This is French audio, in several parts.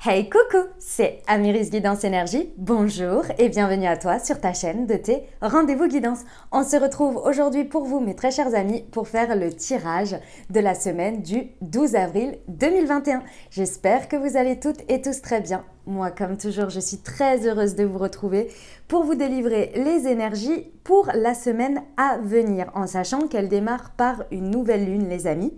Hey coucou, c'est Amiris Guidance Énergie, bonjour et bienvenue à toi sur ta chaîne de tes rendez-vous guidance. On se retrouve aujourd'hui pour vous mes très chers amis pour faire le tirage de la semaine du 12 avril 2021. J'espère que vous allez toutes et tous très bien. Moi comme toujours je suis très heureuse de vous retrouver pour vous délivrer les énergies pour la semaine à venir en sachant qu'elle démarre par une nouvelle lune les amis.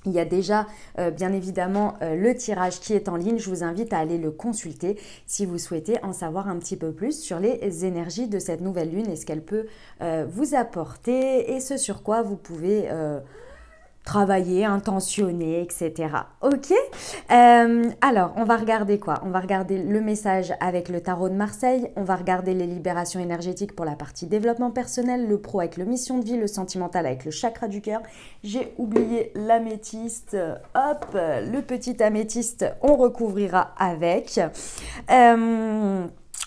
Il y a déjà bien évidemment le tirage qui est en ligne. Je vous invite à aller le consulter si vous souhaitez en savoir un petit peu plus sur les énergies de cette nouvelle lune et ce qu'elle peut vous apporter et ce sur quoi vous pouvez travailler, intentionner, etc. Ok. Alors, on va regarder quoi? On va regarder le message avec le tarot de Marseille. On va regarder les libérations énergétiques pour la partie développement personnel, le pro avec le mission de vie, le sentimental avec le chakra du cœur. J'ai oublié l'améthyste. Hop, le petit améthyste, on recouvrira avec.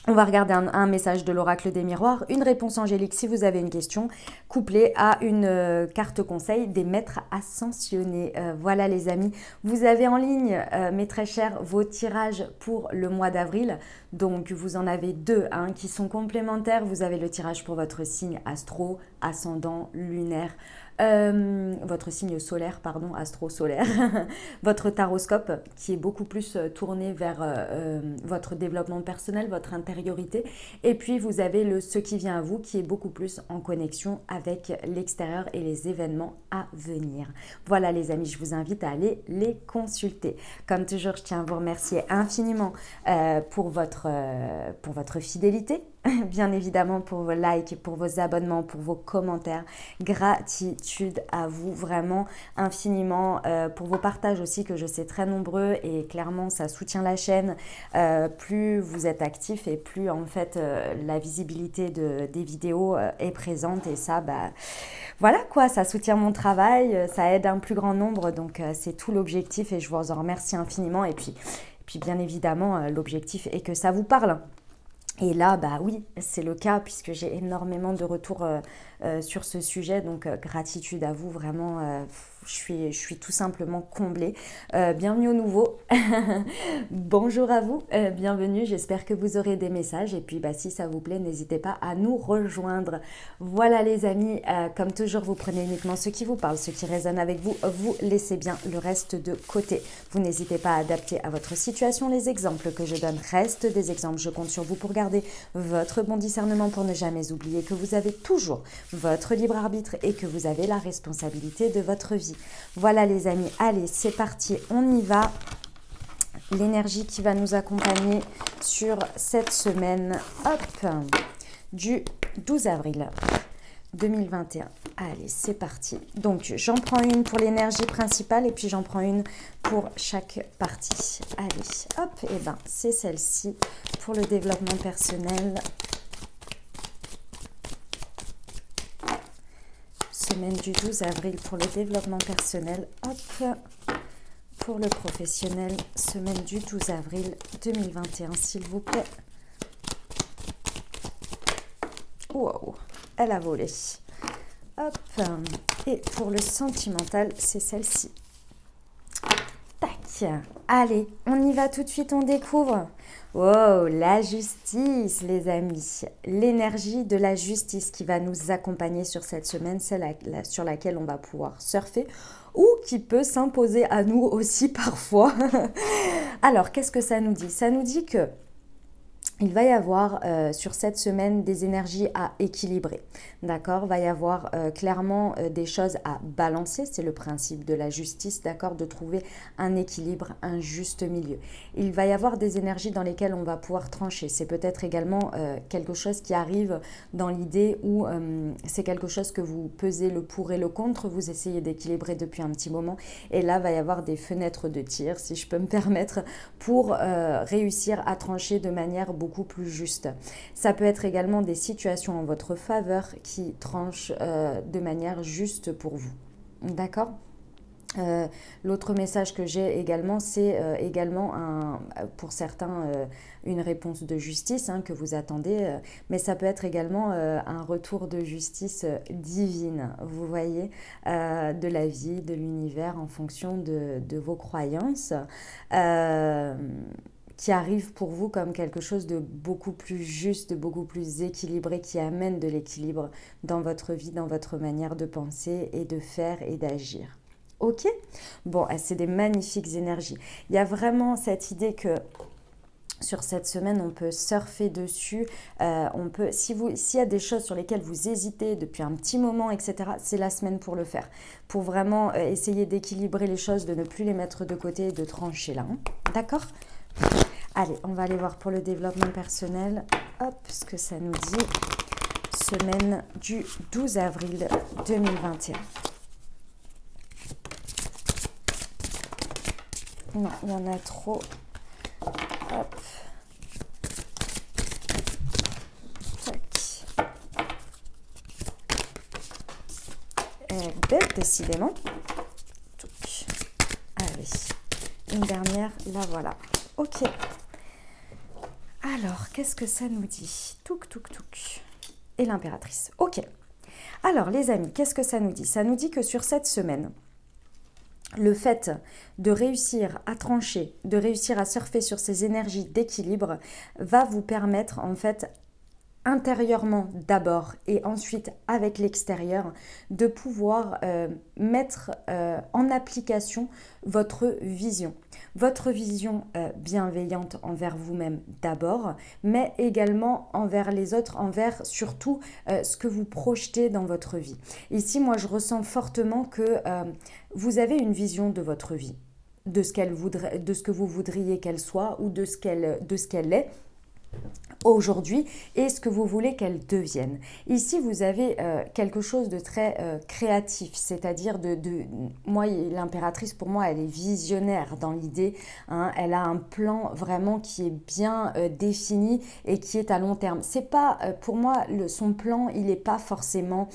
On va regarder un message de l'oracle des miroirs, une réponse angélique si vous avez une question, couplée à une carte conseil des maîtres ascensionnés. Voilà les amis, vous avez en ligne, mes très chers, vos tirages pour le mois d'avril. Donc vous en avez deux qui sont complémentaires. Vous avez le tirage pour votre signe astro, ascendant, lunaire, votre signe solaire, pardon, astro-solaire, votre taroscope qui est beaucoup plus tourné vers votre développement personnel, votre intériorité. Et puis vous avez ce qui vient à vous qui est beaucoup plus en connexion avec l'extérieur et les événements à venir. Voilà les amis, je vous invite à aller les consulter. Comme toujours, je tiens à vous remercier infiniment pour votre fidélité. Bien évidemment pour vos likes, pour vos abonnements, pour vos commentaires. Gratitude à vous vraiment infiniment pour vos partages aussi que je sais très nombreux et clairement ça soutient la chaîne. Plus vous êtes actifs et plus en fait la visibilité des vidéos est présente et ça voilà quoi, ça soutient mon travail, ça aide un plus grand nombre donc c'est tout l'objectif et je vous en remercie infiniment et puis bien évidemment l'objectif est que ça vous parle. Et là, oui, c'est le cas puisque j'ai énormément de retours sur ce sujet. Donc, gratitude à vous, vraiment, je suis tout simplement comblée. Bienvenue au nouveau. Bonjour à vous, bienvenue. J'espère que vous aurez des messages. Et puis, si ça vous plaît, n'hésitez pas à nous rejoindre. Voilà les amis, comme toujours, vous prenez uniquement ce qui vous parle, ce qui résonne avec vous. Vous laissez bien le reste de côté. Vous n'hésitez pas à adapter à votre situation. Les exemples que je donne restent des exemples. Je compte sur vous pour garder votre bon discernement pour ne jamais oublier que vous avez toujours votre libre arbitre et que vous avez la responsabilité de votre vie. Voilà les amis, allez c'est parti, on y va. L'énergie qui va nous accompagner sur cette semaine, hop, du 12 avril 2021. Allez, c'est parti. Donc, j'en prends une pour l'énergie principale et puis j'en prends une pour chaque partie. Allez, hop, et c'est celle-ci pour le développement personnel. Semaine du 12 avril pour le développement personnel. Hop, pour le professionnel, semaine du 12 avril 2021, s'il vous plaît. Wow, elle a volé. Hop, et pour le sentimental, c'est celle-ci. Tac, allez, on y va tout de suite, on découvre. Wow, la justice, les amis. L'énergie de la justice qui va nous accompagner sur cette semaine, celle sur laquelle on va pouvoir surfer ou qui peut s'imposer à nous aussi parfois. Alors, qu'est-ce que ça nous dit? Ça nous dit que il va y avoir sur cette semaine des énergies à équilibrer, d'accord? Il va y avoir clairement des choses à balancer, c'est le principe de la justice, d'accord? De trouver un équilibre, un juste milieu. Il va y avoir des énergies dans lesquelles on va pouvoir trancher. C'est peut-être également quelque chose qui arrive dans l'idée où c'est quelque chose que vous pesez le pour et le contre, vous essayez d'équilibrer depuis un petit moment et là, il va y avoir des fenêtres de tir, si je peux me permettre, pour réussir à trancher de manière beaucoup plus juste. Ça peut être également des situations en votre faveur qui tranchent de manière juste pour vous. D'accord ? L'autre message que j'ai également, c'est également pour certains une réponse de justice que vous attendez, mais ça peut être également un retour de justice divine, vous voyez, de la vie, de l'univers en fonction de vos croyances. Qui arrive pour vous comme quelque chose de beaucoup plus juste, de beaucoup plus équilibré, qui amène de l'équilibre dans votre vie, dans votre manière de penser et de faire et d'agir. Ok? Bon, c'est des magnifiques énergies. Il y a vraiment cette idée que sur cette semaine, on peut surfer dessus. On peut, s'il y a des choses sur lesquelles vous hésitez depuis un petit moment, etc., c'est la semaine pour le faire. Pour vraiment essayer d'équilibrer les choses, de ne plus les mettre de côté et de trancher là. D'accord? Allez, on va aller voir pour le développement personnel. Hop, ce que ça nous dit. Semaine du 12 avril 2021. Non, il y en a trop. Hop. Tac. Elle est belle, décidément. Touc. Allez. Une dernière, la voilà. Ok. Alors, qu'est-ce que ça nous dit? Touc, touc, touc. Et l'impératrice. Ok. Alors, les amis, qu'est-ce que ça nous dit? Ça nous dit que sur cette semaine, le fait de réussir à trancher, de réussir à surfer sur ces énergies d'équilibre va vous permettre en fait intérieurement d'abord et ensuite avec l'extérieur de pouvoir mettre en application votre vision. Votre vision bienveillante envers vous-même d'abord, mais également envers les autres, envers surtout ce que vous projetez dans votre vie. Ici, moi, je ressens fortement que vous avez une vision de votre vie, de ce que vous voudriez qu'elle soit ou de ce qu'elle est aujourd'hui et ce que vous voulez qu'elle devienne. Ici, vous avez quelque chose de très créatif, c'est-à-dire moi, l'impératrice, pour moi, elle est visionnaire dans l'idée. Elle a un plan vraiment qui est bien défini et qui est à long terme. C'est pas, pour moi, son plan, il n'est pas forcément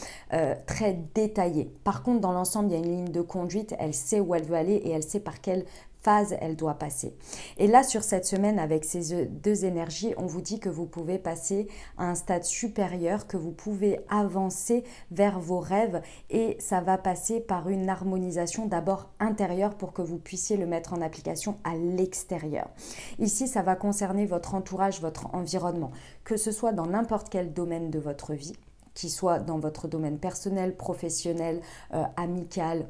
très détaillé. Par contre, dans l'ensemble, il y a une ligne de conduite, elle sait où elle veut aller et elle sait par quelle phase elle doit passer. Et là, sur cette semaine, avec ces deux énergies, on vous dit que vous pouvez passer à un stade supérieur, que vous pouvez avancer vers vos rêves et ça va passer par une harmonisation d'abord intérieure pour que vous puissiez le mettre en application à l'extérieur. Ici, ça va concerner votre entourage, votre environnement, que ce soit dans n'importe quel domaine de votre vie, qu'il soit dans votre domaine personnel, professionnel, amical,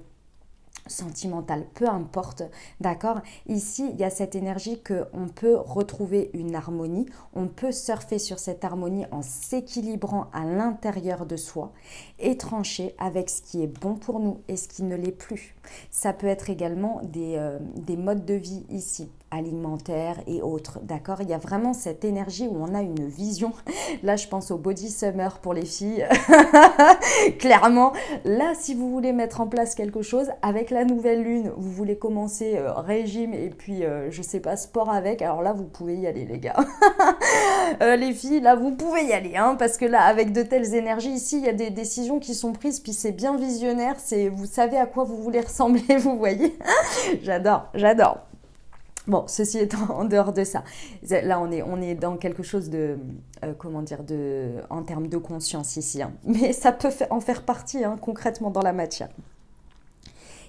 sentimentale, peu importe, d'accord? Ici, il y a cette énergie qu'on peut retrouver une harmonie, on peut surfer sur cette harmonie en s'équilibrant à l'intérieur de soi et trancher avec ce qui est bon pour nous et ce qui ne l'est plus. Ça peut être également des modes de vie ici, alimentaires et autres, d'accord? Il y a vraiment cette énergie où on a une vision. Là, je pense au body summer pour les filles. Clairement, là, si vous voulez mettre en place quelque chose, avec la nouvelle lune, vous voulez commencer régime et puis, je sais pas, sport avec, alors là, vous pouvez y aller, les gars. Les filles, là, vous pouvez y aller, parce que là, avec de telles énergies, ici, il y a des décisions qui sont prises, puis c'est bien visionnaire, vous savez à quoi vous voulez ressembler, vous voyez. J'adore, j'adore. Bon, ceci étant en dehors de ça, là on est dans quelque chose de, en termes de conscience ici, mais ça peut en faire partie concrètement dans la matière.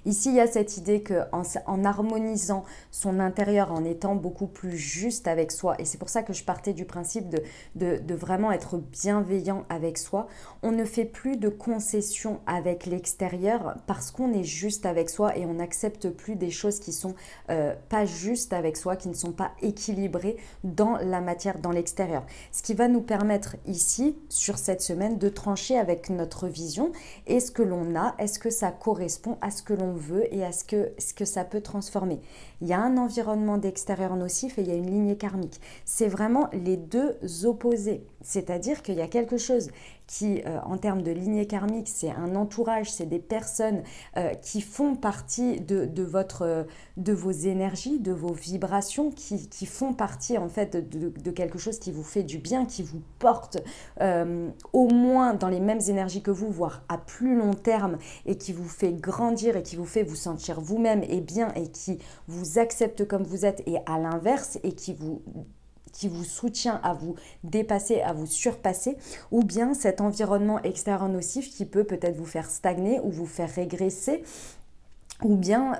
Ici, il y a cette idée qu'en harmonisant son intérieur, en étant beaucoup plus juste avec soi, et c'est pour ça que je partais du principe de vraiment être bienveillant avec soi, on ne fait plus de concessions avec l'extérieur parce qu'on est juste avec soi et on n'accepte plus des choses qui sont pas justes avec soi, qui ne sont pas équilibrées dans la matière, dans l'extérieur. Ce qui va nous permettre ici, sur cette semaine, de trancher avec notre vision et ce que l'on a, est-ce que ça correspond à ce que l'on veut et à ce que ça peut transformer. Il y a un environnement d'extérieur nocif et il y a une lignée karmique. C'est vraiment les deux opposés. C'est-à-dire qu'il y a quelque chose qui, en termes de lignée karmique, c'est un entourage, c'est des personnes qui font partie de vos énergies, de vos vibrations, qui font partie en fait de quelque chose qui vous fait du bien, qui vous porte au moins dans les mêmes énergies que vous, voire à plus long terme, et qui vous fait grandir et qui vous fait vous sentir vous-même et bien, et qui vous accepte comme vous êtes, et à l'inverse, et qui vous soutient à vous dépasser, à vous surpasser, ou bien cet environnement extérieur nocif qui peut peut-être vous faire stagner ou vous faire régresser, ou bien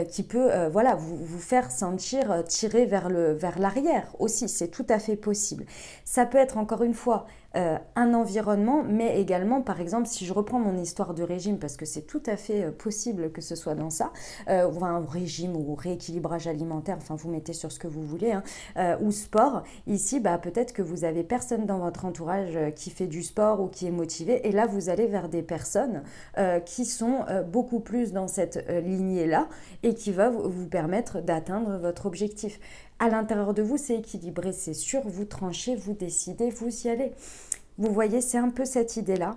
qui peut voilà, vous faire sentir tiré vers l'arrière aussi, c'est tout à fait possible. Ça peut être encore une fois un environnement, mais également, par exemple, si je reprends mon histoire de régime, parce que c'est tout à fait possible que ce soit dans ça, ou un régime ou rééquilibrage alimentaire, enfin vous mettez sur ce que vous voulez, hein, ou sport, ici peut-être que vous avez personne dans votre entourage qui fait du sport ou qui est motivé, et là vous allez vers des personnes qui sont beaucoup plus dans cette lignée-là, et qui va vous permettre d'atteindre votre objectif. À l'intérieur de vous, c'est équilibré, c'est sûr, vous tranchez, vous décidez, vous y allez. Vous voyez, c'est un peu cette idée-là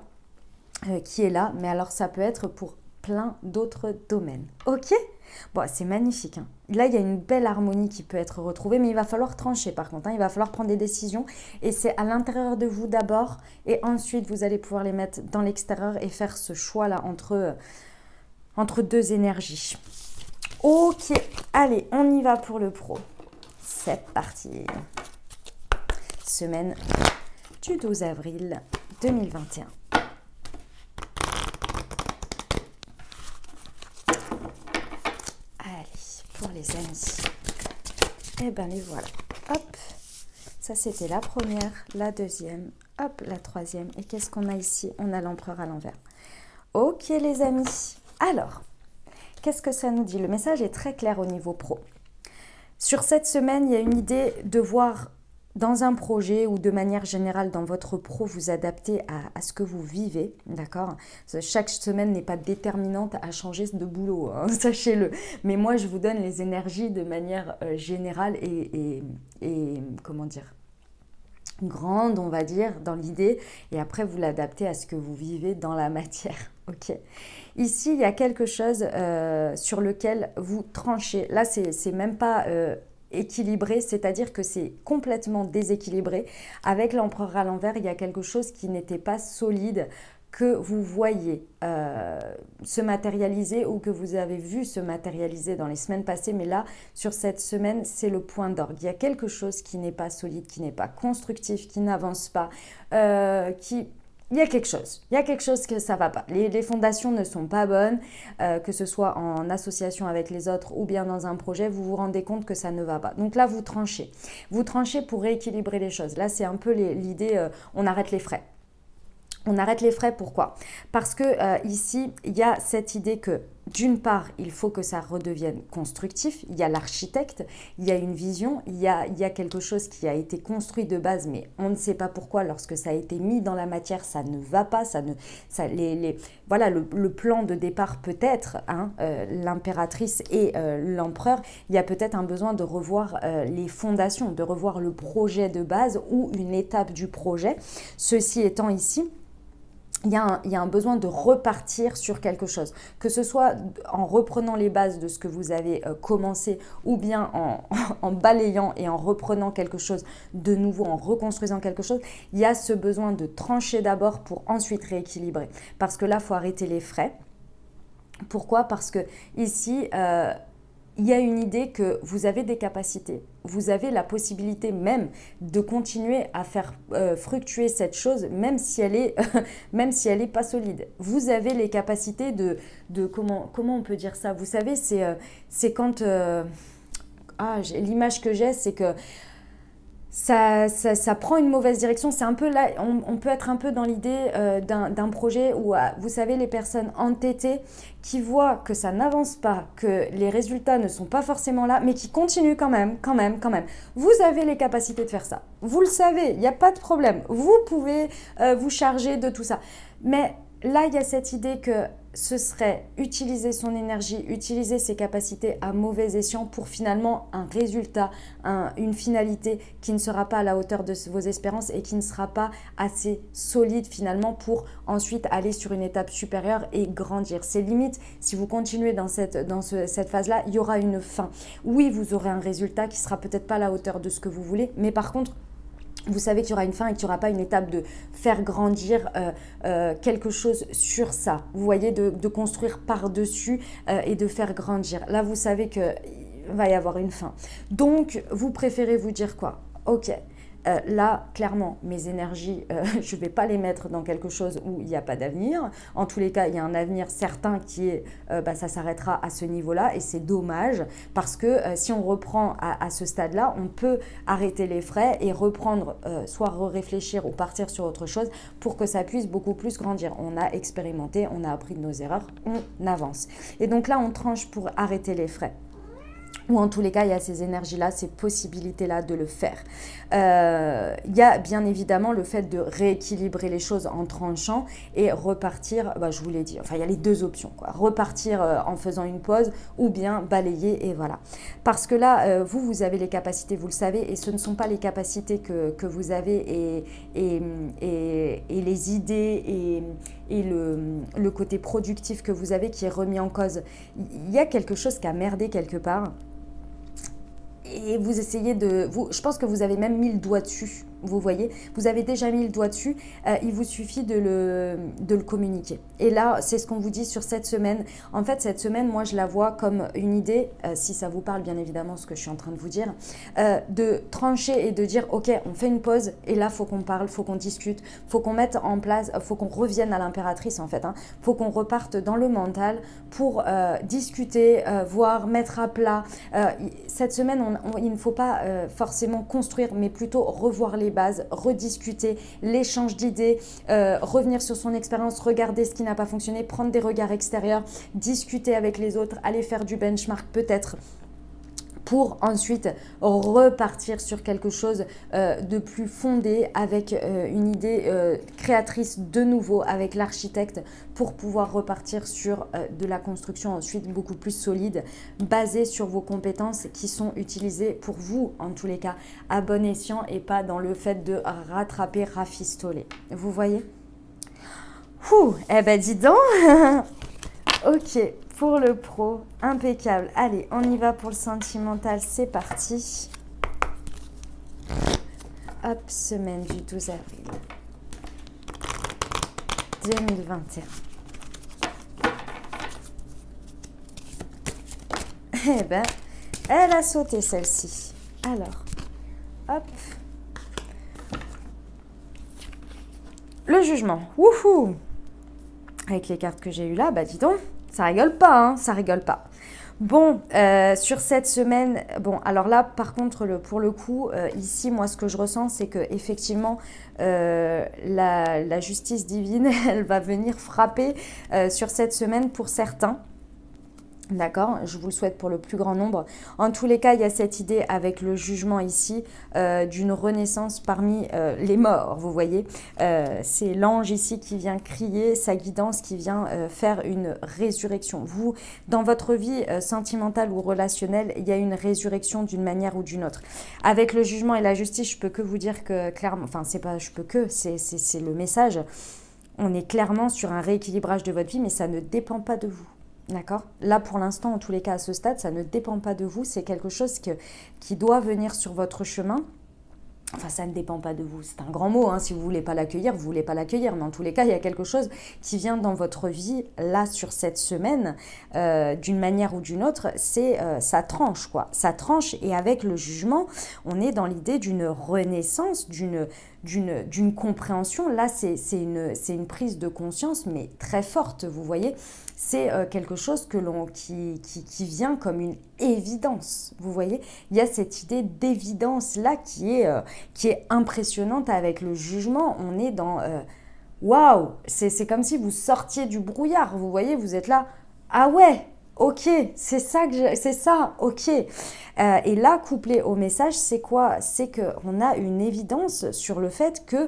qui est là, mais alors ça peut être pour plein d'autres domaines. Ok ? Bon, c'est magnifique, hein. Là, il y a une belle harmonie qui peut être retrouvée, mais il va falloir trancher par contre, hein. Il va falloir prendre des décisions, et c'est à l'intérieur de vous d'abord, et ensuite vous allez pouvoir les mettre dans l'extérieur et faire ce choix-là entre deux énergies. Ok, allez, on y va pour le pro. C'est parti. Semaine du 12 avril 2021. Allez, pour les amis. Eh ben les voilà. Hop. Ça c'était la première, la deuxième, hop, la troisième. Et qu'est-ce qu'on a ici? On a l'empereur à l'envers. Ok les amis. Alors, qu'est-ce que ça nous dit? Le message est très clair au niveau pro. Sur cette semaine, il y a une idée de voir dans un projet ou de manière générale dans votre pro, vous adapter à ce que vous vivez, d'accord? Chaque semaine n'est pas déterminante à changer de boulot, hein, sachez-le. Mais moi, je vous donne les énergies de manière générale et comment dire, grande, on va dire, dans l'idée. Et après, vous l'adaptez à ce que vous vivez dans la matière. Ok. Ici, il y a quelque chose sur lequel vous tranchez. Là, c'est même pas équilibré, c'est-à-dire que c'est complètement déséquilibré. Avec l'empereur à l'envers, il y a quelque chose qui n'était pas solide, que vous voyez se matérialiser ou que vous avez vu se matérialiser dans les semaines passées. Mais là, sur cette semaine, c'est le point d'orgue. Il y a quelque chose qui n'est pas solide, qui n'est pas constructif, qui n'avance pas, Il y a quelque chose que ça ne va pas. Les fondations ne sont pas bonnes, que ce soit en association avec les autres ou bien dans un projet, vous vous rendez compte que ça ne va pas. Donc là, vous tranchez. Vous tranchez pour rééquilibrer les choses. Là, c'est un peu l'idée, on arrête les frais. On arrête les frais, pourquoi? Parce que ici, il y a cette idée que, d'une part, il faut que ça redevienne constructif. Il y a l'architecte, il y a une vision, il y a quelque chose qui a été construit de base, mais on ne sait pas pourquoi, lorsque ça a été mis dans la matière, ça ne va pas. Voilà, le plan de départ peut-être, hein, l'impératrice et l'empereur, il y a peut-être un besoin de revoir les fondations, de revoir le projet de base ou une étape du projet. Ceci étant ici, il y a un besoin de repartir sur quelque chose, que ce soit en reprenant les bases de ce que vous avez commencé ou bien en balayant et en reprenant quelque chose de nouveau, en reconstruisant quelque chose. Il y a ce besoin de trancher d'abord pour ensuite rééquilibrer. Parce que là, il faut arrêter les frais. Pourquoi? Parce que ici, il y a une idée que vous avez des capacités, vous avez la possibilité même de continuer à faire fructuer cette chose, même si elle est pas solide. Vous avez les capacités de comment on peut dire ça? Vous savez, c'est quand l'image que j'ai, c'est que ça prend une mauvaise direction. C'est un peu là, on peut être un peu dans l'idée d'un projet où, vous savez, les personnes entêtées qui voient que ça n'avance pas, que les résultats ne sont pas forcément là, mais qui continuent quand même. Vous avez les capacités de faire ça. Vous le savez, il n'y a pas de problème. Vous pouvez vous charger de tout ça. Mais là, il y a cette idée que ce serait utiliser son énergie, utiliser ses capacités à mauvais escient pour finalement un résultat, une finalité qui ne sera pas à la hauteur de vos espérances et qui ne sera pas assez solide finalement pour ensuite aller sur une étape supérieure et grandir. C'est limite, si vous continuez dans cette phase-là, il y aura une fin. Oui, vous aurez un résultat qui sera peut-être pas à la hauteur de ce que vous voulez, mais par contre, vous savez qu'il y aura une fin et qu'il n'y aura pas une étape de faire grandir quelque chose sur ça. Vous voyez, de construire par-dessus et de faire grandir. Là, vous savez qu'il va y avoir une fin. Donc, vous préférez vous dire quoi? Ok. Là, clairement, mes énergies, je ne vais pas les mettre dans quelque chose où il n'y a pas d'avenir. En tous les cas, il y a un avenir certain qui est, ça s'arrêtera à ce niveau-là et c'est dommage parce que si on reprend à ce stade-là, on peut arrêter les frais et reprendre, soit réfléchir ou partir sur autre chose pour que ça puisse beaucoup plus grandir. On a expérimenté, on a appris de nos erreurs, on avance. Et donc là, on tranche pour arrêter les frais. Ou en tous les cas, il y a ces énergies-là, ces possibilités-là de le faire. Il y a bien évidemment le fait de rééquilibrer les choses en tranchant et repartir, je vous l'ai dit, enfin il y a les deux options, quoi. Repartir en faisant une pause ou bien balayer et voilà. Parce que là, vous avez les capacités, vous le savez, et ce ne sont pas les capacités que vous avez et les idées et le côté productif que vous avez qui est remis en cause. Il y a quelque chose qui a merdé quelque part. Et vous essayez je pense que vous avez même mis le doigt dessus, vous voyez, vous avez déjà mis le doigt dessus, il vous suffit de le communiquer. Et là, c'est ce qu'on vous dit sur cette semaine. En fait, cette semaine, moi, je la vois comme une idée, si ça vous parle, bien évidemment, ce que je suis en train de vous dire, de trancher et de dire, ok, on fait une pause, et là, il faut qu'on parle, il faut qu'on discute, il faut qu'on mette en place, il faut qu'on revienne à l'impératrice, en fait. Il faut qu'on reparte dans le mental pour discuter, voir, mettre à plat. Cette semaine, il ne faut pas forcément construire, mais plutôt revoir les bases, rediscuter, l'échange d'idées, revenir sur son expérience, regarder ce qui n'a pas fonctionné, prendre des regards extérieurs, discuter avec les autres, aller faire du benchmark peut-être, pour ensuite repartir sur quelque chose de plus fondé avec une idée créatrice de nouveau avec l'architecte pour pouvoir repartir sur de la construction ensuite beaucoup plus solide basée sur vos compétences qui sont utilisées pour vous en tous les cas à bon escient et pas dans le fait de rattraper, rafistoler. Vous voyez? Ouh, eh ben dis donc. Ok, pour le pro, impeccable. Allez, on y va pour le sentimental, c'est parti. Hop, semaine du 12 avril 2021. Eh ben, elle a sauté celle-ci. Alors, hop. Le jugement. Wouhou! Avec les cartes que j'ai eues là, bah dis donc, ça rigole pas, hein, ça rigole pas. Bon, sur cette semaine, bon, alors là, par contre, pour le coup, ici, moi, ce que je ressens, c'est que effectivement, la justice divine, elle va venir frapper sur cette semaine pour certains. D'accord, je vous le souhaite pour le plus grand nombre. En tous les cas, il y a cette idée avec le jugement ici d'une renaissance parmi les morts, vous voyez. C'est l'ange ici qui vient crier sa guidance, qui vient faire une résurrection. Vous, dans votre vie sentimentale ou relationnelle, il y a une résurrection d'une manière ou d'une autre. Avec le jugement et la justice, je peux que vous dire que clairement, enfin c'est pas je peux que, c'est le message. On est clairement sur un rééquilibrage de votre vie, mais ça ne dépend pas de vous. D'accord? Là, pour l'instant, en tous les cas, à ce stade, ça ne dépend pas de vous. C'est quelque chose qui doit venir sur votre chemin. Enfin, ça ne dépend pas de vous. C'est un grand mot. Hein. Si vous ne voulez pas l'accueillir, vous ne voulez pas l'accueillir. Mais en tous les cas, il y a quelque chose qui vient dans votre vie, là, sur cette semaine, d'une manière ou d'une autre. C'est ça tranche, quoi. Ça tranche. Et avec le jugement, on est dans l'idée d'une renaissance, d'une compréhension. Là, c'est une prise de conscience, mais très forte, vous voyez. C'est quelque chose qui vient comme une évidence, vous voyez. Il y a cette idée d'évidence-là qui est impressionnante avec le jugement. On est dans... Waouh, c'est comme si vous sortiez du brouillard, vous voyez, vous êtes là. Ah ouais, ok, c'est ça, ok. Et là, couplé au message, c'est quoi? C'est qu'on a une évidence sur le fait que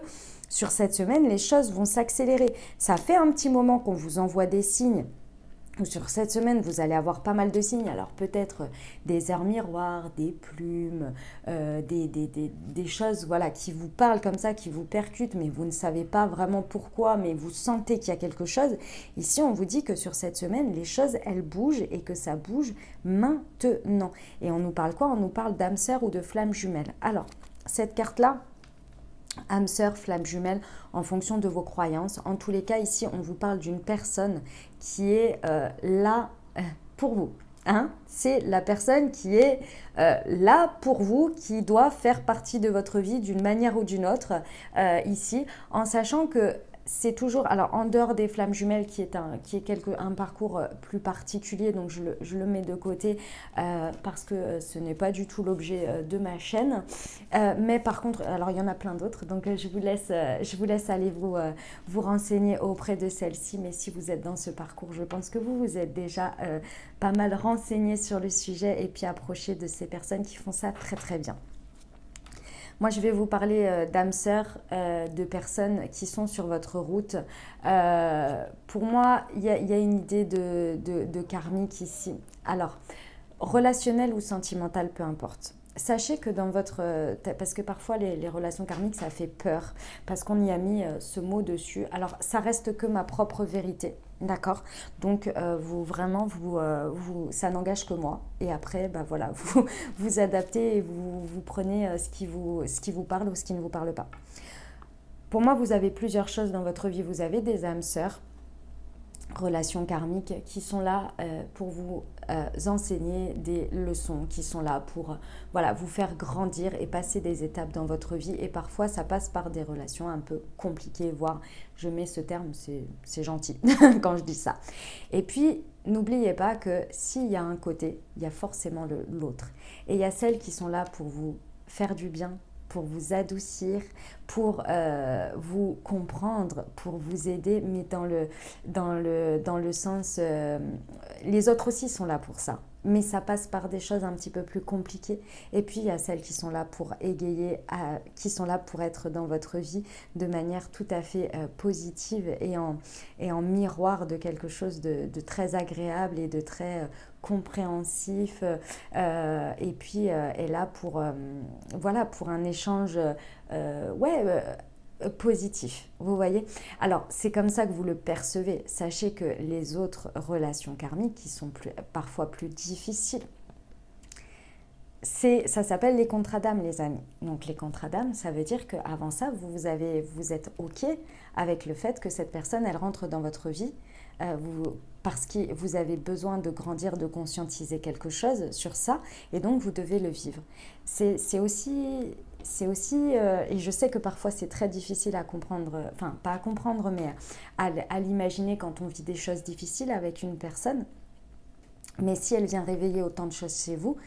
Sur cette semaine, les choses vont s'accélérer. Ça fait un petit moment qu'on vous envoie des signes. Sur cette semaine, vous allez avoir pas mal de signes. Alors peut-être des heures miroirs, des plumes, des choses voilà, qui vous parlent comme ça, qui vous percutent, mais vous ne savez pas vraiment pourquoi, mais vous sentez qu'il y a quelque chose. Ici, on vous dit que sur cette semaine, les choses, elles bougent et que ça bouge maintenant. Et on nous parle quoi? On nous parle d'âme sœur ou de flamme jumelle. Alors, cette carte-là, âme sœur, flamme jumelle, en fonction de vos croyances. En tous les cas, ici, on vous parle d'une personne qui est là pour vous. Hein? C'est la personne qui est là pour vous, qui doit faire partie de votre vie d'une manière ou d'une autre ici, en sachant que c'est toujours, alors en dehors des flammes jumelles qui est un parcours plus particulier, donc je le mets de côté parce que ce n'est pas du tout l'objet de ma chaîne, mais par contre, alors il y en a plein d'autres, donc je vous laisse aller vous renseigner auprès de celle-ci, mais si vous êtes dans ce parcours, je pense que vous êtes déjà pas mal renseigné sur le sujet et puis approché de ces personnes qui font ça très très bien. Moi, je vais vous parler d'âmes sœurs, de personnes qui sont sur votre route. Pour moi, il y a une idée de karmique ici. Alors, relationnel ou sentimental, peu importe. Sachez que dans votre... Parce que parfois, les relations karmiques, ça fait peur. Parce qu'on y a mis ce mot dessus. Alors, ça reste que ma propre vérité. D'accord? Donc, ça n'engage que moi. Et après, bah voilà, vous adaptez et vous prenez ce qui vous parle ou ce qui ne vous parle pas. Pour moi, vous avez plusieurs choses dans votre vie. Vous avez des âmes sœurs, relations karmiques, qui sont là pour vous enseigner des leçons, qui sont là pour voilà, vous faire grandir et passer des étapes dans votre vie. Et parfois, ça passe par des relations un peu compliquées, voire, je mets ce terme, c'est gentil quand je dis ça. Et puis, n'oubliez pas que s'il y a un côté, il y a forcément l'autre. Et il y a celles qui sont là pour vous faire du bien, pour vous adoucir, pour vous comprendre, pour vous aider, mais dans le sens... les autres aussi sont là pour ça, mais ça passe par des choses un petit peu plus compliquées. Et puis, il y a celles qui sont là pour égayer, qui sont là pour être dans votre vie de manière tout à fait positive et en miroir de quelque chose de très agréable et de très... compréhensif et puis est là pour voilà, pour un échange positif, vous voyez. Alors c'est comme ça que vous le percevez. Sachez que les autres relations karmiques qui sont parfois plus difficiles, ça s'appelle les contrats d'âme, les amis. Donc les contrats d'âme, ça veut dire qu'avant ça, vous êtes OK avec le fait que cette personne, elle rentre dans votre vie parce que vous avez besoin de grandir, de conscientiser quelque chose sur ça, et donc vous devez le vivre. C'est aussi, et je sais que parfois c'est très difficile à comprendre, enfin pas à comprendre, mais à l'imaginer quand on vit des choses difficiles avec une personne. Mais si elle vient réveiller autant de choses chez vous,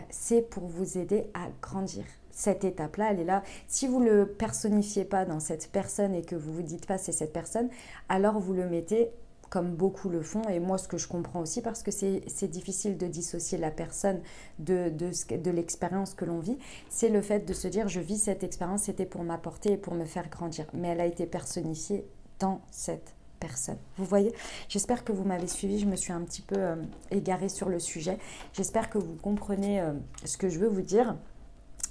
c'est pour vous aider à grandir. Cette étape-là, elle est là. Si vous ne le personnifiez pas dans cette personne et que vous ne vous dites pas c'est cette personne, alors vous le mettez comme beaucoup le font. Et moi, ce que je comprends aussi, parce que c'est difficile de dissocier la personne de l'expérience que l'on vit, c'est le fait de se dire je vis cette expérience, c'était pour m'apporter et pour me faire grandir. Mais elle a été personnifiée dans cette personne. Vous voyez, j'espère que vous m'avez suivi, je me suis un petit peu égarée sur le sujet. J'espère que vous comprenez ce que je veux vous dire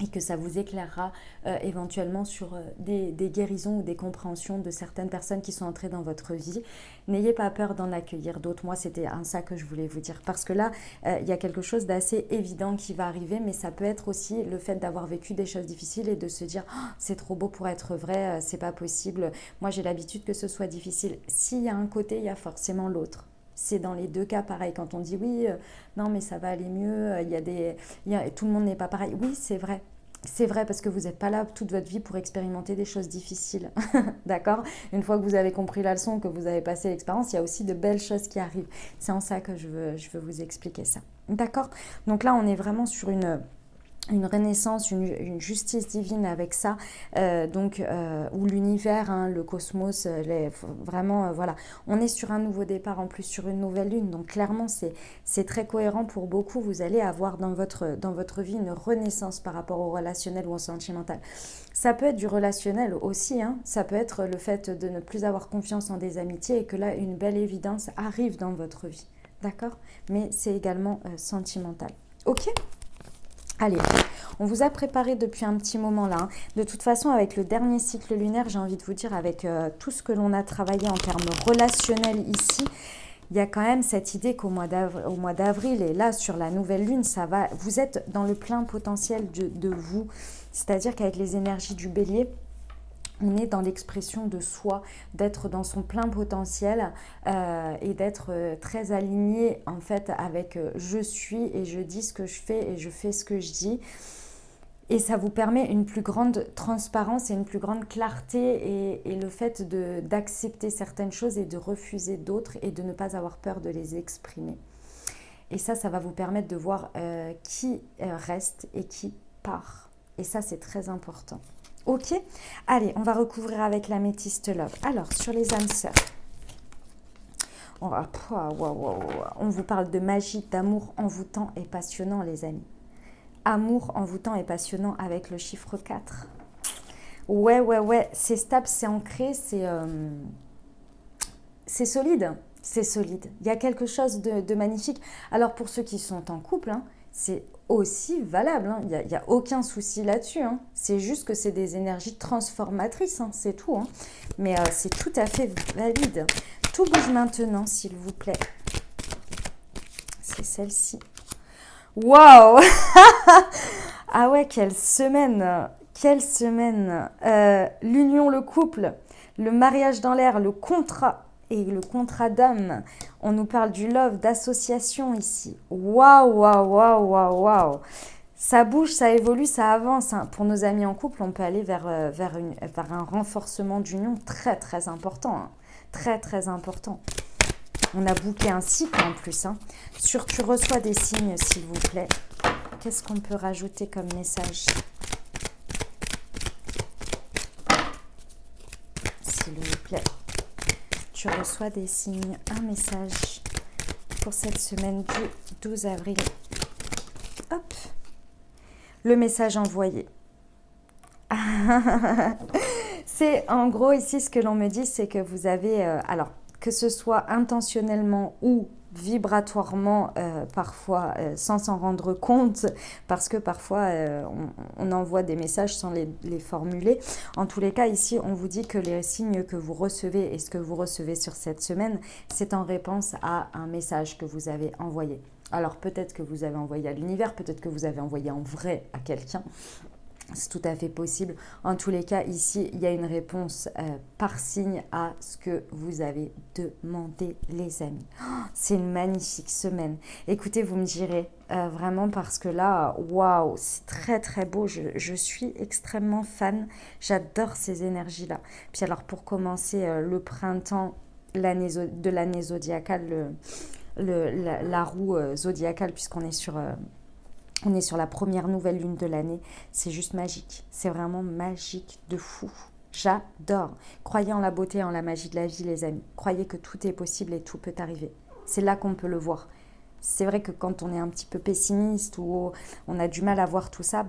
et que ça vous éclairera éventuellement sur des guérisons ou des compréhensions de certaines personnes qui sont entrées dans votre vie. N'ayez pas peur d'en accueillir d'autres. Moi, c'était ça que je voulais vous dire. Parce que là, il y a quelque chose d'assez évident qui va arriver, mais ça peut être aussi le fait d'avoir vécu des choses difficiles et de se dire oh, « c'est trop beau pour être vrai, c'est pas possible. Moi, j'ai l'habitude que ce soit difficile. » S'il y a un côté, il y a forcément l'autre. C'est dans les deux cas pareil. Quand on dit oui, non mais ça va aller mieux, tout le monde n'est pas pareil. Oui, c'est vrai. C'est vrai parce que vous n'êtes pas là toute votre vie pour expérimenter des choses difficiles. D'accord? Une fois que vous avez compris la leçon, que vous avez passé l'expérience, il y a aussi de belles choses qui arrivent. C'est en ça que je veux vous expliquer ça. D'accord? Donc là, on est vraiment sur une une renaissance, une justice divine avec ça, ou l'univers, hein, le cosmos, vraiment, voilà. On est sur un nouveau départ, en plus sur une nouvelle lune, donc clairement, c'est très cohérent pour beaucoup. Vous allez avoir dans votre vie une renaissance par rapport au relationnel ou au sentimental. Ça peut être du relationnel aussi, hein. Ça peut être le fait de ne plus avoir confiance en des amitiés et que là, une belle évidence arrive dans votre vie, d'accord? Mais c'est également sentimental. Ok? Allez, on vous a préparé depuis un petit moment là. Hein. De toute façon, avec le dernier cycle lunaire, j'ai envie de vous dire, avec tout ce que l'on a travaillé en termes relationnels ici, il y a quand même cette idée qu'au mois d'avril, et là, sur la nouvelle lune, vous êtes dans le plein potentiel de vous. C'est-à-dire qu'avec les énergies du bélier, on est dans l'expression de soi, d'être dans son plein potentiel et d'être très aligné en fait avec je suis et je dis ce que je fais et je fais ce que je dis. Et ça vous permet une plus grande transparence et une plus grande clarté et le fait d'accepter certaines choses et de refuser d'autres et de ne pas avoir peur de les exprimer. Et ça va vous permettre de voir qui reste et qui part. Et ça, c'est très important. Ok, allez, on va recouvrir avec l'améthyste love. Alors, sur les âmes sœurs, on vous parle de magie, d'amour envoûtant et passionnant, les amis. Amour envoûtant et passionnant avec le chiffre 4. Ouais, c'est stable, c'est ancré, c'est solide. C'est solide. Il y a quelque chose de magnifique. Alors, pour ceux qui sont en couple, hein, c'est aussi valable, hein. Il n'y a aucun souci là-dessus, hein. C'est juste que c'est des énergies transformatrices, hein, c'est tout, hein. Mais c'est tout à fait valide. Tout bouge maintenant, s'il vous plaît. C'est celle-ci. Waouh. Ah ouais, quelle semaine. Quelle semaine. L'union, le couple, le mariage dans l'air, le contrat. Et le contrat d'âme, on nous parle du love, d'association ici. Waouh. Ça bouge, ça évolue, ça avance. Hein. Pour nos amis en couple, on peut aller vers un renforcement d'union très, très important. Hein. Très, très important. On a booké un cycle en plus. Hein. Tu reçois des signes, s'il vous plaît. Qu'est-ce qu'on peut rajouter comme message? S'il vous plaît. Tu reçois des signes, un message pour cette semaine du 12 avril. Hop, le message envoyé. C'est en gros ici ce que l'on me dit, c'est que vous avez, alors que ce soit intentionnellement ou vibratoirement, parfois sans s'en rendre compte, parce que parfois on envoie des messages sans les formuler. En tous les cas, ici, on vous dit que les signes que vous recevez et ce que vous recevez sur cette semaine, c'est en réponse à un message que vous avez envoyé. Alors peut-être que vous avez envoyé à l'univers, peut-être que vous avez envoyé en vrai à quelqu'un. C'est tout à fait possible. En tous les cas, ici, il y a une réponse par signe à ce que vous avez demandé, les amis. Oh, c'est une magnifique semaine. Écoutez, vous me direz vraiment parce que là, waouh, c'est très très beau. Je suis extrêmement fan. J'adore ces énergies-là. Puis alors, pour commencer, le printemps de l'année zodiacale, la roue zodiacale, puisqu'on est sur... on est sur la première nouvelle lune de l'année. C'est juste magique. C'est vraiment magique de fou. J'adore. Croyez en la beauté et en la magie de la vie, les amis. Croyez que tout est possible et tout peut arriver. C'est là qu'on peut le voir. C'est vrai que quand on est un petit peu pessimiste ou on a du mal à voir tout ça,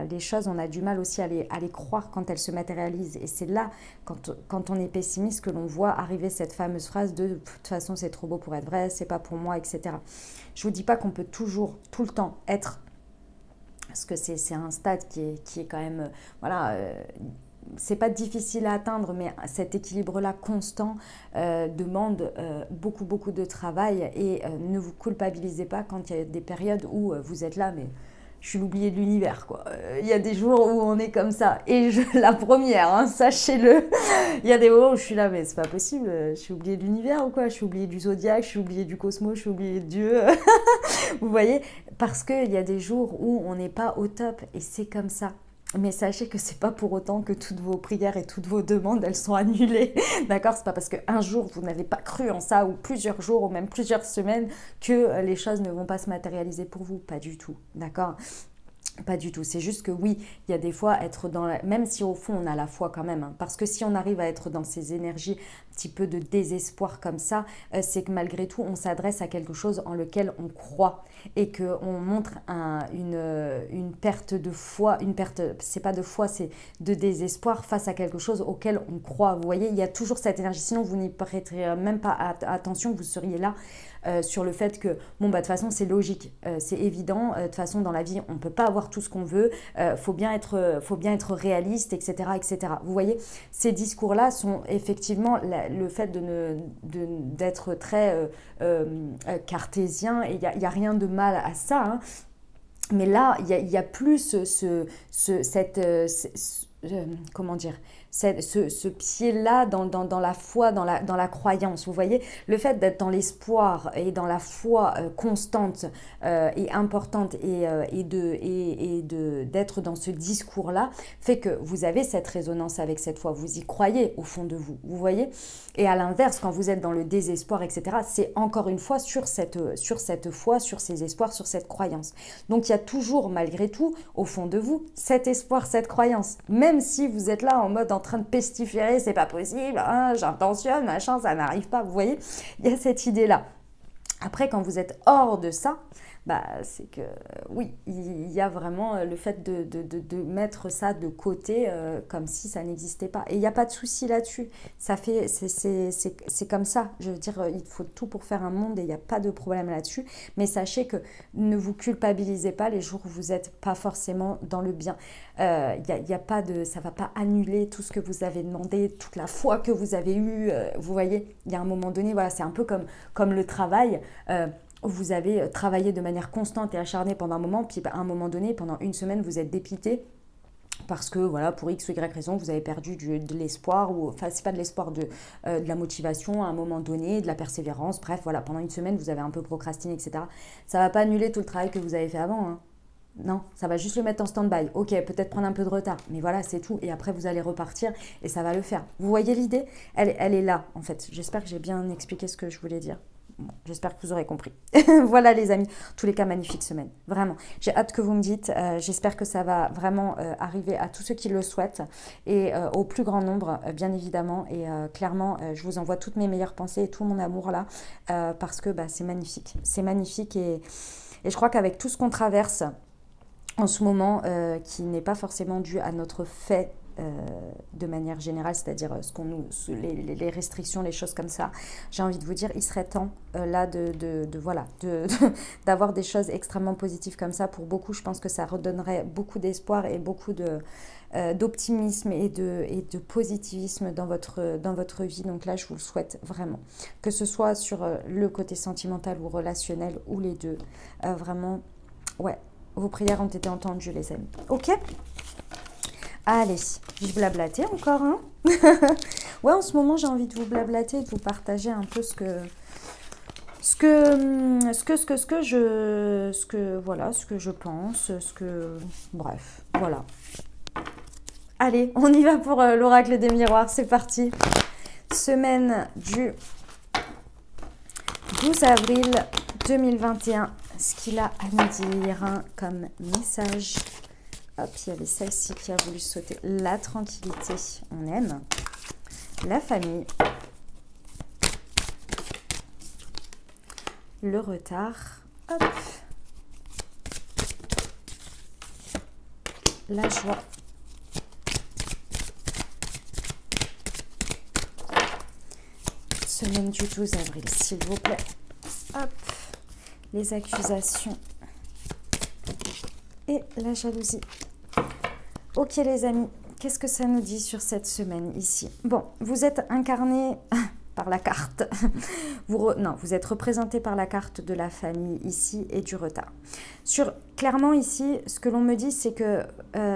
les choses, on a du mal aussi à les croire quand elles se matérialisent. Et c'est là, quand on est pessimiste, que l'on voit arriver cette fameuse phrase de toute façon, c'est trop beau pour être vrai, c'est pas pour moi, etc. Je vous dis pas qu'on peut toujours, tout le temps, être... Parce que c'est un stade qui est quand même... c'est pas difficile à atteindre, mais cet équilibre-là constant demande beaucoup de travail. Et ne vous culpabilisez pas quand il y a des périodes où vous êtes là, mais je suis l'oublié de l'univers, quoi. Il y a des jours où on est comme ça. Et la première, hein, sachez-le. Il y a des moments où je suis là, mais c'est pas possible. Je suis oublié de l'univers ou quoi? Je suis oublié du zodiaque, je suis oublié du cosmos, je suis oublié de Dieu. Vous voyez? Parce qu'il y a des jours où on n'est pas au top et c'est comme ça. Mais sachez que c'est pas pour autant que toutes vos prières et toutes vos demandes, elles sont annulées. D'accord? C'est pas parce qu'un jour, vous n'avez pas cru en ça, ou plusieurs jours, ou même plusieurs semaines, que les choses ne vont pas se matérialiser pour vous. Pas du tout. D'accord? Pas du tout, c'est juste que oui, il y a des fois être dans la... Même si au fond on a la foi quand même, hein, parce que si on arrive à être dans ces énergies un petit peu de désespoir comme ça, c'est que malgré tout on s'adresse à quelque chose en lequel on croit et qu'on montre une perte de foi, une perte, c'est pas de foi, c'est de désespoir face à quelque chose auquel on croit. Vous voyez, il y a toujours cette énergie, sinon vous n'y prêterez même pas attention, vous seriez là. Sur le fait que, bon, bah, de toute façon, c'est logique, c'est évident. De toute façon, dans la vie, on ne peut pas avoir tout ce qu'on veut. Faut bien être réaliste, etc., etc. Vous voyez, ces discours-là sont effectivement le fait d'être très cartésien. Et il n'y a rien de mal à ça. Hein. Mais là, il y a plus comment dire, ce pied-là dans la foi, dans la croyance. Vous voyez, le fait d'être dans l'espoir et dans la foi constante et importante et d'être dans ce discours-là fait que vous avez cette résonance avec cette foi. Vous y croyez au fond de vous, vous voyez. Et à l'inverse, quand vous êtes dans le désespoir, etc., c'est encore une fois sur cette foi, sur ces espoirs, sur cette croyance. Donc il y a toujours, malgré tout, au fond de vous, cet espoir, cette croyance. Même si vous êtes là en mode en train de pestiférer, c'est pas possible, hein, j'intentionne, machin, ça n'arrive pas, vous voyez, il y a cette idée-là. Après, quand vous êtes hors de ça, bah, c'est que oui, il y a vraiment le fait de mettre ça de côté comme si ça n'existait pas. Et il n'y a pas de souci là-dessus. C'est comme ça. Je veux dire, il faut tout pour faire un monde et il n'y a pas de problème là-dessus. Mais sachez que ne vous culpabilisez pas les jours où vous n'êtes pas forcément dans le bien. Y a pas de, ça ne va pas annuler tout ce que vous avez demandé, toute la foi que vous avez eue. Vous voyez, il y a un moment donné, voilà, c'est un peu comme le travail. Vous avez travaillé de manière constante et acharnée pendant un moment, puis à un moment donné, pendant une semaine, vous êtes dépité parce que voilà, pour X ou Y raison, vous avez perdu de l'espoir, ou enfin c'est pas de l'espoir, de la motivation à un moment donné, de la persévérance, bref, voilà, pendant une semaine, vous avez un peu procrastiné, etc. Ça va pas annuler tout le travail que vous avez fait avant, hein. Non, ça va juste le mettre en stand-by. Ok, peut-être prendre un peu de retard, mais voilà, c'est tout. Et après, vous allez repartir et ça va le faire. Vous voyez l'idée ? Elle est là, en fait. J'espère que j'ai bien expliqué ce que je voulais dire. Bon, j'espère que vous aurez compris. Voilà les amis, en tous les cas, magnifique semaine. Vraiment, j'ai hâte que vous me dites. J'espère que ça va vraiment arriver à tous ceux qui le souhaitent et au plus grand nombre, bien évidemment. Et clairement, je vous envoie toutes mes meilleures pensées et tout mon amour là parce que bah, c'est magnifique. C'est magnifique et je crois qu'avec tout ce qu'on traverse en ce moment, qui n'est pas forcément dû à notre fait de manière générale, c'est-à-dire les restrictions, les choses comme ça, j'ai envie de vous dire, il serait temps là d'avoir des choses extrêmement positives comme ça. Pour beaucoup, je pense que ça redonnerait beaucoup d'espoir et beaucoup d'optimisme et de positivisme dans votre vie. Donc là, je vous le souhaite vraiment. Que ce soit sur le côté sentimental ou relationnel ou les deux. Vraiment, ouais, vos prières ont été entendues, les amis. Ok ? Allez, je blablatais encore, hein. Ouais, en ce moment, j'ai envie de vous blablater, de vous partager un peu ce que je pense, bref, voilà. Allez, on y va pour l'oracle des miroirs, c'est parti. Semaine du 12 avril 2021, ce qu'il a à nous dire hein, comme message. Hop, il y avait celle-ci qui a voulu sauter. La tranquillité, on aime. La famille. Le retard. Hop. La joie. Semaine du 12 avril, s'il vous plaît. Hop. Les accusations. Et la jalousie. Ok les amis, qu'est-ce que ça nous dit sur cette semaine ici? Bon, vous êtes incarné par la carte. Vous êtes représenté par la carte de la famille ici et du retard. Clairement ici, ce que l'on me dit, c'est que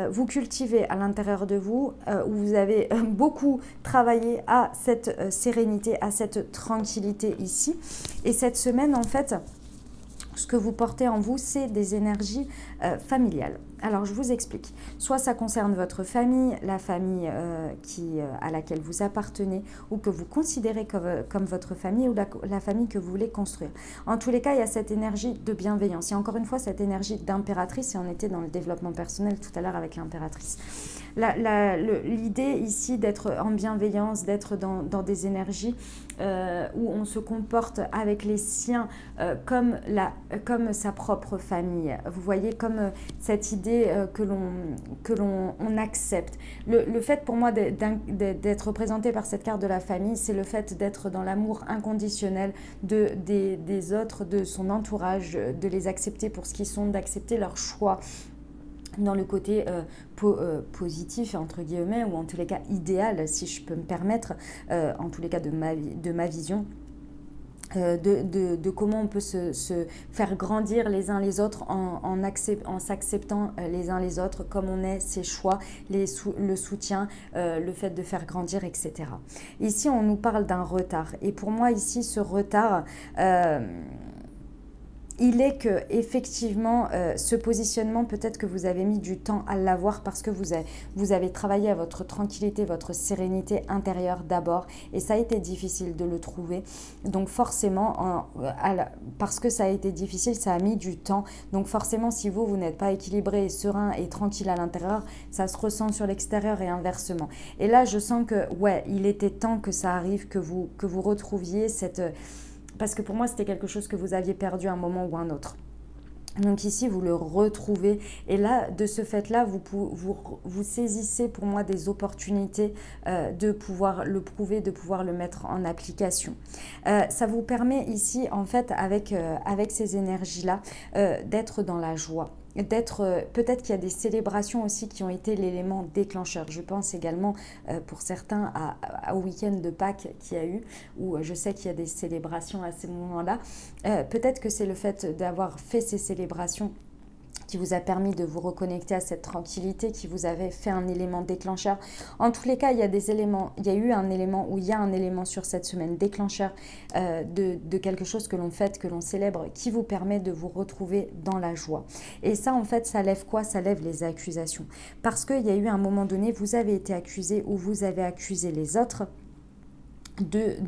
vous cultivez à l'intérieur de vous, où vous avez beaucoup travaillé à cette sérénité, à cette tranquillité ici. Et cette semaine, en fait, ce que vous portez en vous, c'est des énergies familiales. Alors, je vous explique. Soit ça concerne votre famille, la famille à laquelle vous appartenez ou que vous considérez comme votre famille ou la famille que vous voulez construire. En tous les cas, il y a cette énergie de bienveillance. Il y a encore une fois cette énergie d'impératrice et on était dans le développement personnel tout à l'heure avec l'impératrice. L'idée ici d'être en bienveillance, d'être dans des énergies où on se comporte avec les siens comme sa propre famille. Vous voyez, comme cette idée que l'on accepte. Le fait pour moi d'être représenté par cette carte de la famille, c'est le fait d'être dans l'amour inconditionnel des autres, de son entourage, de les accepter pour ce qu'ils sont, d'accepter leurs choix, dans le côté positif, entre guillemets, ou en tous les cas idéal, si je peux me permettre, en tous les cas de ma vision, de comment on peut se faire grandir les uns les autres en s'acceptant les uns les autres comme on est, ses choix, le soutien, le fait de faire grandir, etc. Ici, on nous parle d'un retard. Et pour moi, ici, ce retard... il est que effectivement ce positionnement, peut-être que vous avez mis du temps à l'avoir parce que vous avez travaillé à votre tranquillité, votre sérénité intérieure d'abord, et ça a été difficile de le trouver. Donc forcément, parce que ça a été difficile, ça a mis du temps. Donc forcément, si vous n'êtes pas équilibré, serein et tranquille à l'intérieur, ça se ressent sur l'extérieur et inversement. Et là, je sens que ouais, il était temps que ça arrive, que vous retrouviez cette... Parce que pour moi, c'était quelque chose que vous aviez perdu à un moment ou un autre. Donc ici, vous le retrouvez. Et là, de ce fait-là, vous saisissez pour moi des opportunités de pouvoir le prouver, de pouvoir le mettre en application. Ça vous permet ici, en fait, avec ces énergies-là, d'être dans la joie. Peut-être qu'il y a des célébrations aussi qui ont été l'élément déclencheur. Je pense également pour certains au week-end de Pâques qu'il y a eu, où je sais qu'il y a des célébrations à ces moments-là. Peut-être que c'est le fait d'avoir fait ces célébrations qui vous a permis de vous reconnecter à cette tranquillité, qui vous avait fait un élément déclencheur. En tous les cas, il y a un élément sur cette semaine déclencheur de quelque chose que l'on fête, que l'on célèbre, qui vous permet de vous retrouver dans la joie. Et ça, en fait, ça lève quoi? Ça lève les accusations. Parce qu'il y a eu un moment donné, vous avez été accusé ou vous avez accusé les autres de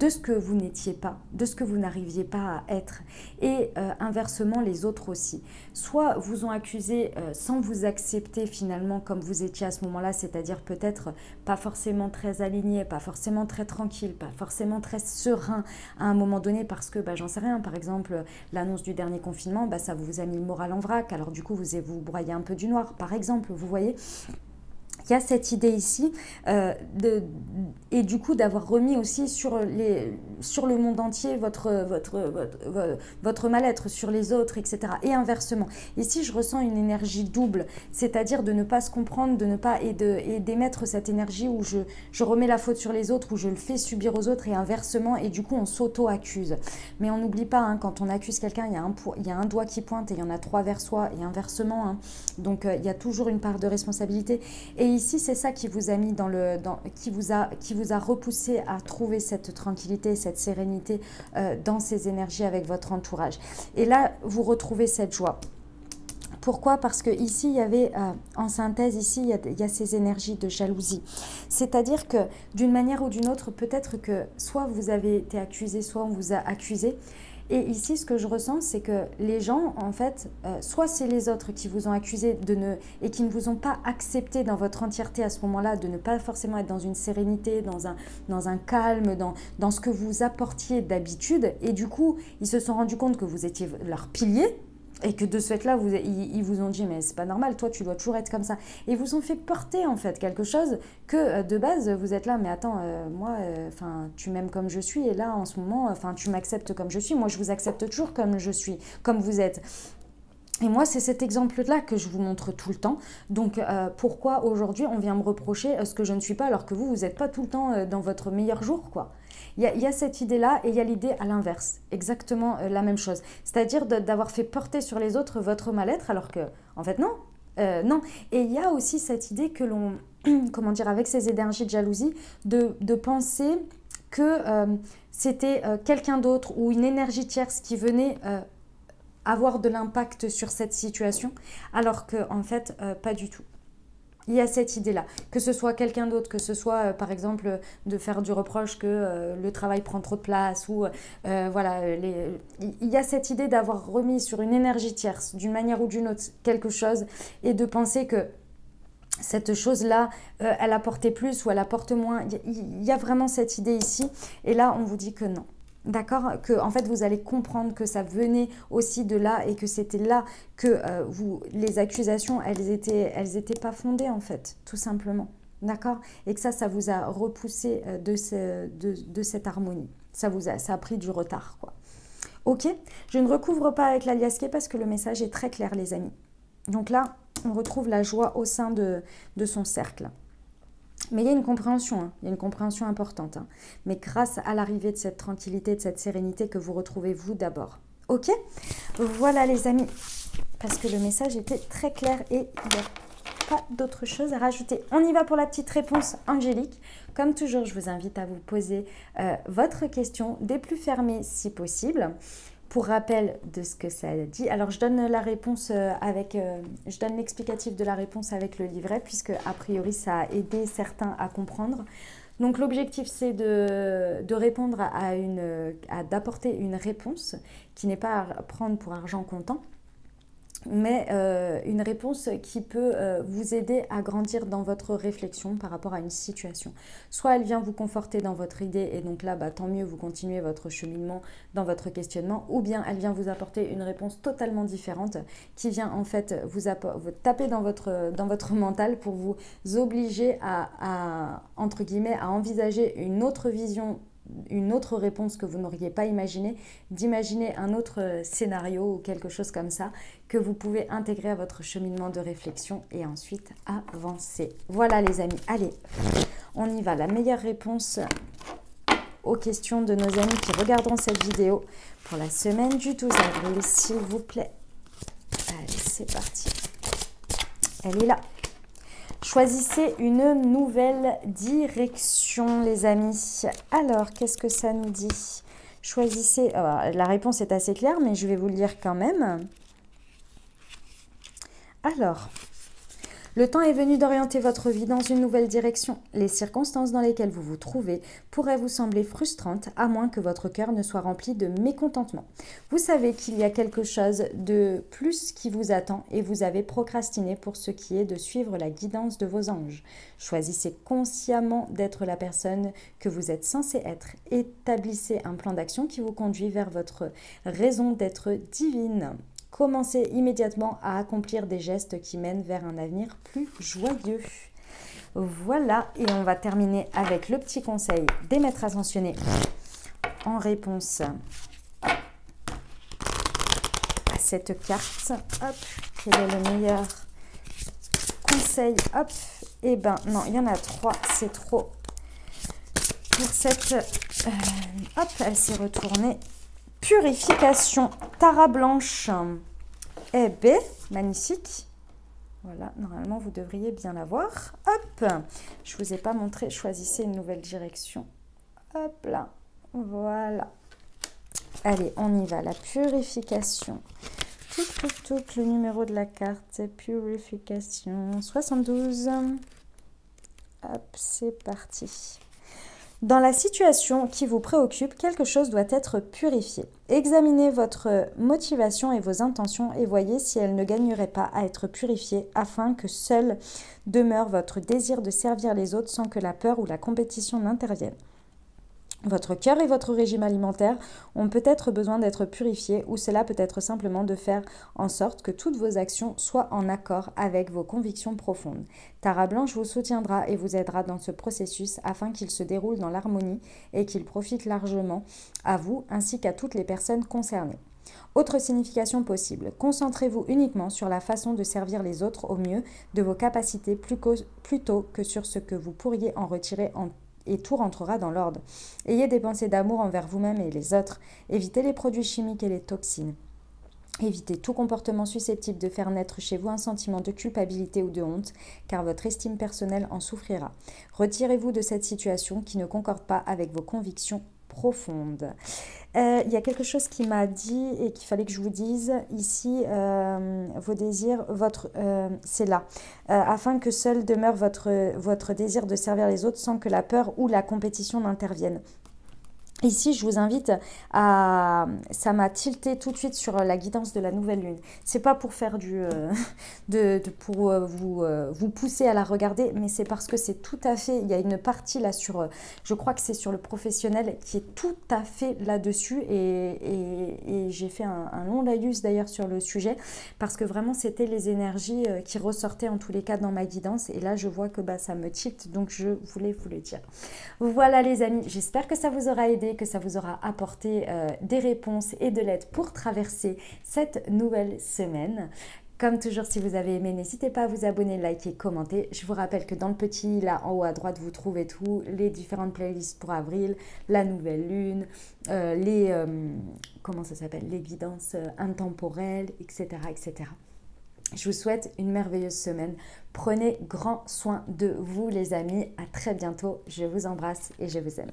ce que vous n'étiez pas, de ce que vous n'arriviez pas à être. Et inversement, les autres aussi. Soit vous ont accusé sans vous accepter finalement comme vous étiez à ce moment-là, c'est-à-dire peut-être pas forcément très aligné, pas forcément très tranquille, pas forcément très serein à un moment donné parce que, j'en sais rien, par exemple, l'annonce du dernier confinement, ça vous a mis le moral en vrac, alors du coup, vous broyez un peu du noir, par exemple, vous voyez. Il y a cette idée ici et du coup d'avoir remis aussi sur le monde entier votre mal-être, sur les autres, etc. Et inversement. Ici, je ressens une énergie double, c'est-à-dire de ne pas se comprendre, et d'émettre cette énergie où je remets la faute sur les autres, où je le fais subir aux autres et inversement, et du coup on s'auto-accuse. Mais on n'oublie pas, hein, quand on accuse quelqu'un, il y a un doigt qui pointe et il y en a 3 vers soi et inversement. Hein. Donc il y a toujours une part de responsabilité. Et ici, c'est ça qui vous a mis qui vous a repoussé à trouver cette tranquillité, cette sérénité dans ces énergies avec votre entourage. Et là, vous retrouvez cette joie. Pourquoi? Parce que ici, il y avait, en synthèse, ici, il y a ces énergies de jalousie. C'est-à-dire que d'une manière ou d'une autre, peut-être que soit vous avez été accusé, soit on vous a accusé. Et ici, ce que je ressens, c'est que les gens, en fait, soit c'est les autres qui vous ont accusé et qui ne vous ont pas accepté dans votre entièreté à ce moment-là, de ne pas forcément être dans une sérénité, dans un calme, dans ce que vous apportiez d'habitude. Et du coup, ils se sont rendus compte que vous étiez leur pilier. Et que de ce fait-là, ils vous ont dit « mais c'est pas normal, toi tu dois toujours être comme ça ». Et ils vous ont fait porter en fait quelque chose que de base, vous êtes là « mais attends, moi, tu m'aimes comme je suis et là en ce moment, tu m'acceptes comme je suis, moi je vous accepte toujours comme je suis, comme vous êtes ». Et moi, c'est cet exemple-là que je vous montre tout le temps. Donc, pourquoi aujourd'hui, on vient me reprocher ce que je ne suis pas alors que vous n'êtes pas tout le temps dans votre meilleur jour, quoi. Il y a cette idée-là et il y a l'idée à l'inverse, exactement la même chose. C'est-à-dire d'avoir fait porter sur les autres votre mal-être alors que, en fait, non. Non. Et il y a aussi cette idée que l'on, comment dire, avec ces énergies de jalousie, de penser que c'était quelqu'un d'autre ou une énergie tierce qui venait avoir de l'impact sur cette situation, alors que en fait, pas du tout. Il y a cette idée-là, que ce soit quelqu'un d'autre, que ce soit par exemple de faire du reproche que le travail prend trop de place ou voilà, il y a cette idée d'avoir remis sur une énergie tierce, d'une manière ou d'une autre, quelque chose et de penser que cette chose-là, elle apportait plus ou elle apporte moins. Il y a vraiment cette idée ici et là on vous dit que non. D'accord, que en fait vous allez comprendre que ça venait aussi de là et que c'était là que les accusations elles étaient pas fondées en fait, tout simplement. D'accord, et que ça vous a repoussé de cette harmonie. Ça a pris du retard quoi. Ok, je ne recouvre pas avec l'aliasqué parce que le message est très clair les amis. Donc là on retrouve la joie au sein de son cercle. Mais il y a une compréhension, hein. Il y a une compréhension importante. Hein. Mais grâce à l'arrivée de cette tranquillité, de cette sérénité que vous retrouvez vous d'abord. Ok? Voilà les amis. Parce que le message était très clair et il n'y a pas d'autre chose à rajouter. On y va pour la petite réponse angélique. Comme toujours, je vous invite à vous poser votre question des plus fermées si possible. Pour rappel de ce que ça dit, alors je donne la réponse je donne l'explicatif de la réponse avec le livret puisque a priori ça a aidé certains à comprendre. Donc l'objectif c'est de répondre d'apporter une réponse qui n'est pas à prendre pour argent comptant, mais une réponse qui peut vous aider à grandir dans votre réflexion par rapport à une situation. Soit elle vient vous conforter dans votre idée et donc là, tant mieux, vous continuez votre cheminement dans votre questionnement, ou bien elle vient vous apporter une réponse totalement différente qui vient en fait vous taper dans votre mental pour vous obliger entre guillemets, à envisager une autre vision, une autre réponse que vous n'auriez pas imaginé, d'imaginer un autre scénario ou quelque chose comme ça que vous pouvez intégrer à votre cheminement de réflexion et ensuite avancer. Voilà les amis, allez, on y va. La meilleure réponse aux questions de nos amis qui regarderont cette vidéo pour la semaine du 12 avril, s'il vous plaît. Allez, c'est parti. Elle est là. Choisissez une nouvelle direction, les amis. Alors, qu'est-ce que ça nous dit? Choisissez... Alors, la réponse est assez claire, mais je vais vous le dire quand même. Alors, le temps est venu d'orienter votre vie dans une nouvelle direction. Les circonstances dans lesquelles vous vous trouvez pourraient vous sembler frustrantes, à moins que votre cœur ne soit rempli de mécontentement. Vous savez qu'il y a quelque chose de plus qui vous attend et vous avez procrastiné pour ce qui est de suivre la guidance de vos anges. Choisissez consciemment d'être la personne que vous êtes censé être. Établissez un plan d'action qui vous conduit vers votre raison d'être divine. Commencez immédiatement à accomplir des gestes qui mènent vers un avenir plus joyeux. Voilà, et on va terminer avec le petit conseil des maîtres ascensionnés en réponse à cette carte. Hop, quel est le meilleur conseil? Hop, et ben non, il y en a 3, c'est trop. Pour cette... hop, elle s'est retournée. Purification, Tara blanche. Eh bien, magnifique. Voilà, normalement, vous devriez bien l'avoir. Hop, je ne vous ai pas montré. Choisissez une nouvelle direction. Hop là, voilà. Allez, on y va. La purification. Le numéro de la carte. Purification 72. Hop, c'est parti. Dans la situation qui vous préoccupe, quelque chose doit être purifié. Examinez votre motivation et vos intentions et voyez si elles ne gagneraient pas à être purifiées afin que seul demeure votre désir de servir les autres sans que la peur ou la compétition n'interviennent. Votre cœur et votre régime alimentaire ont peut-être besoin d'être purifiés ou cela peut être simplement de faire en sorte que toutes vos actions soient en accord avec vos convictions profondes. Tara Blanche vous soutiendra et vous aidera dans ce processus afin qu'il se déroule dans l'harmonie et qu'il profite largement à vous ainsi qu'à toutes les personnes concernées. Autre signification possible, concentrez-vous uniquement sur la façon de servir les autres au mieux de vos capacités plutôt que sur ce que vous pourriez en retirer et tout rentrera dans l'ordre. Ayez des pensées d'amour envers vous-même et les autres. Évitez les produits chimiques et les toxines. Évitez tout comportement susceptible de faire naître chez vous un sentiment de culpabilité ou de honte, car votre estime personnelle en souffrira. Retirez-vous de cette situation qui ne concorde pas avec vos convictions profonde. Il y a quelque chose qui m'a dit et qu'il fallait que je vous dise ici, vos désirs, c'est là, afin que seul demeure votre désir de servir les autres sans que la peur ou la compétition n'interviennent. Ici, je vous invite à... Ça m'a tilté tout de suite sur la guidance de la nouvelle lune. C'est pas pour faire vous pousser à la regarder, mais c'est parce que c'est tout à fait... Il y a une partie là sur... Je crois que c'est sur le professionnel qui est tout à fait là-dessus. Et j'ai fait un long laïus d'ailleurs sur le sujet parce que vraiment, c'était les énergies qui ressortaient en tous les cas dans ma guidance. Et là, je vois que ça me tilte, donc je voulais vous le dire. Voilà les amis, j'espère que ça vous aura aidé, que ça vous aura apporté des réponses et de l'aide pour traverser cette nouvelle semaine. Comme toujours, si vous avez aimé, n'hésitez pas à vous abonner, liker, commenter. Je vous rappelle que dans le petit, là en haut à droite, vous trouvez tout, les différentes playlists pour avril, la nouvelle lune, comment ça s'appelle, les guidances intemporelles, etc., etc. Je vous souhaite une merveilleuse semaine. Prenez grand soin de vous les amis. À très bientôt. Je vous embrasse et je vous aime.